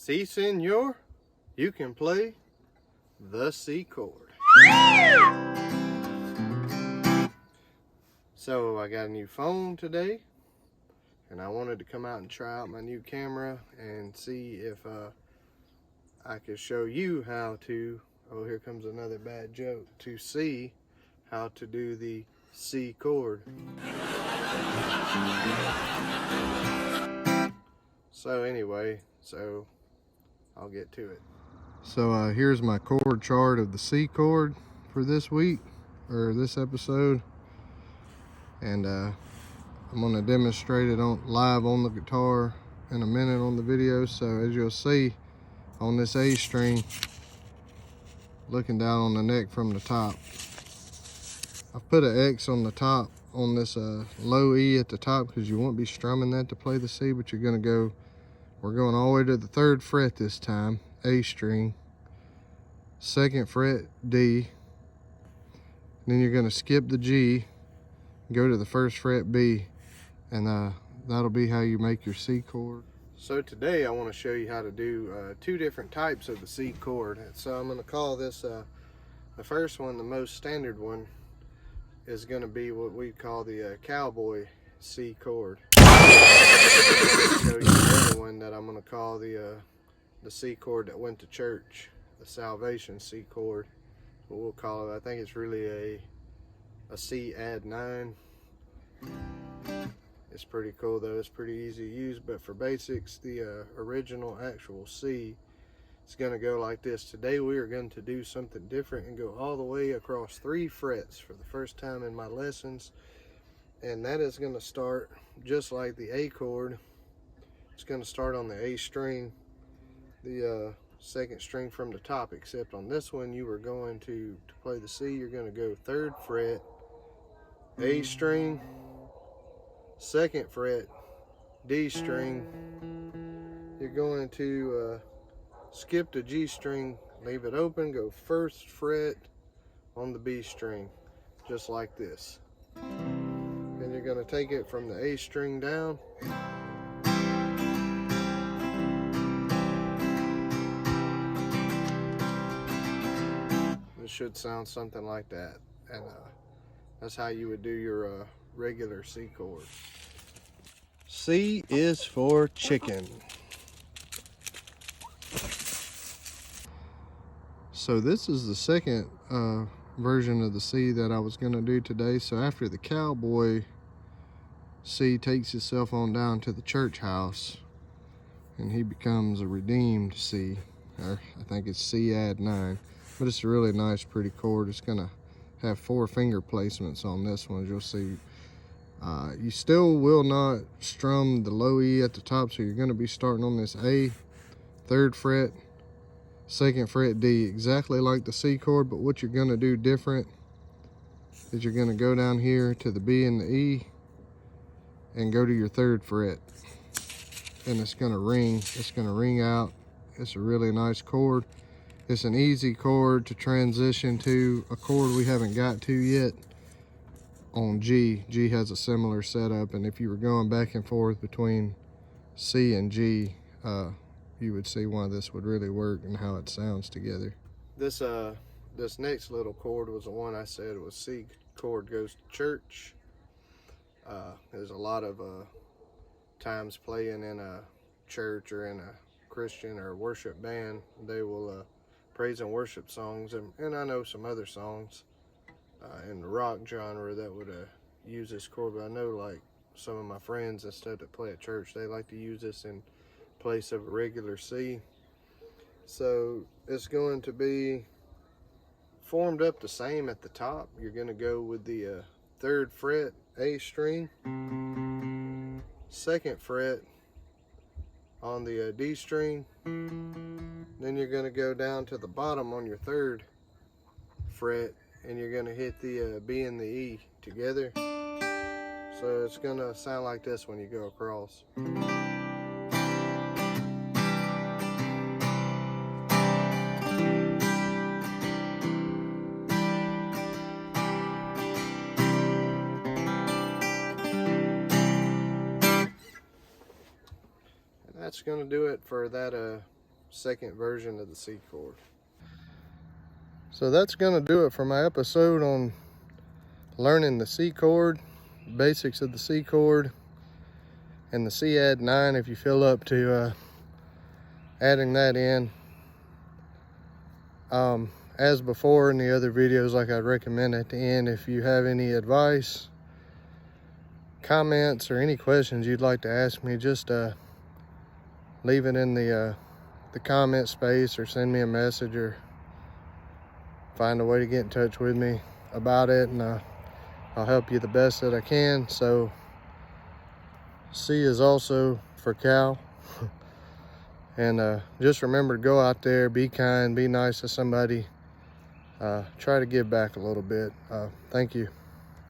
Si, senor, you can play the C chord. So I got a new phone today, and I wanted to come out and try out my new camera and see if I could show you how to, oh, here comes another bad joke, to see how to do the C chord. So anyway, I'll get to it. So here's my chord chart of the C chord for this week, or this episode. And I'm going to demonstrate it live on the guitar in a minute on the video. So as you'll see on this A string, looking down on the neck from the top, I've put an X on the top on this low E at the top because you won't be strumming that to play the C, but we're going all the way to the 3rd fret this time, A string, 2nd fret D, then you're going to skip the G, go to the 1st fret B, and that'll be how you make your C chord. So today I want to show you how to do 2 different types of the C chord. So I'm going to call this, the first one, the most standard one, is going to be what we call the cowboy C chord. I'll show you the other one that I'm going to call the C chord that went to church, the salvation C chord. What we'll call it. I think it's really a C add 9. It's pretty cool though. It's pretty easy to use. But for basics, the original actual C is going to go like this. Today we are going to do something different and go all the way across 3 frets for the first time in my lessons. And that is going to start just like the A chord. It's going to start on the A string, the 2nd string from the top, except on this one you are going to play the C, you're going to go 3rd fret, A string, 2nd fret, D string. You're going to skip the G string, leave it open, go 1st fret on the B string, just like this. And you're going to take it from the A string down. It should sound something like that. And that's how you would do your regular C chord. C is for chicken. So this is the second version of the C that I was going to do today. So after the cowboy C takes itself on down to the church house, and he becomes a redeemed C, or I think it's C add 9, but it's a really nice pretty chord. It's going to have 4 finger placements on this one, as you'll see. You still will not strum the low E at the top, so you're going to be starting on this A, 3rd fret, 2nd fret D, exactly like the C chord. But what you're going to do different is you're going to go down here to the B and the E and go to your 3rd fret, and it's going to ring out. It's a really nice chord. It's an easy chord to transition to a chord we haven't got to yet on G. G has a similar setup, and if you were going back and forth between C and G, you would see why this would really work and how it sounds together. This next little chord was the one I said was C chord goes to church. There's a lot of times playing in a church or in a Christian or worship band, they will praise and worship songs, and I know some other songs in the rock genre that would use this chord, but I know like some of my friends and stuff that play at church, they like to use this in place of a regular C. So it's going to be formed up the same at the top. You're going to go with the 3rd fret A string, 2nd fret on the D string, then you're going to go down to the bottom on your 3rd fret, and you're going to hit the B and the E together. So it's going to sound like this when you go across. And that's going to do it for that second version of the C chord. So that's gonna do it for my episode on learning the C chord, basics of the C chord, and the C add 9 if you feel up to adding that in. As before in the other videos, like I'd recommend at the end, if you have any advice, comments, or any questions you'd like to ask me, just leave it in the comment space, or send me a message, or find a way to get in touch with me about it, and I'll help you the best that I can. So C is also for cow. And just remember to go out there, be kind, be nice to somebody, try to give back a little bit. Thank you.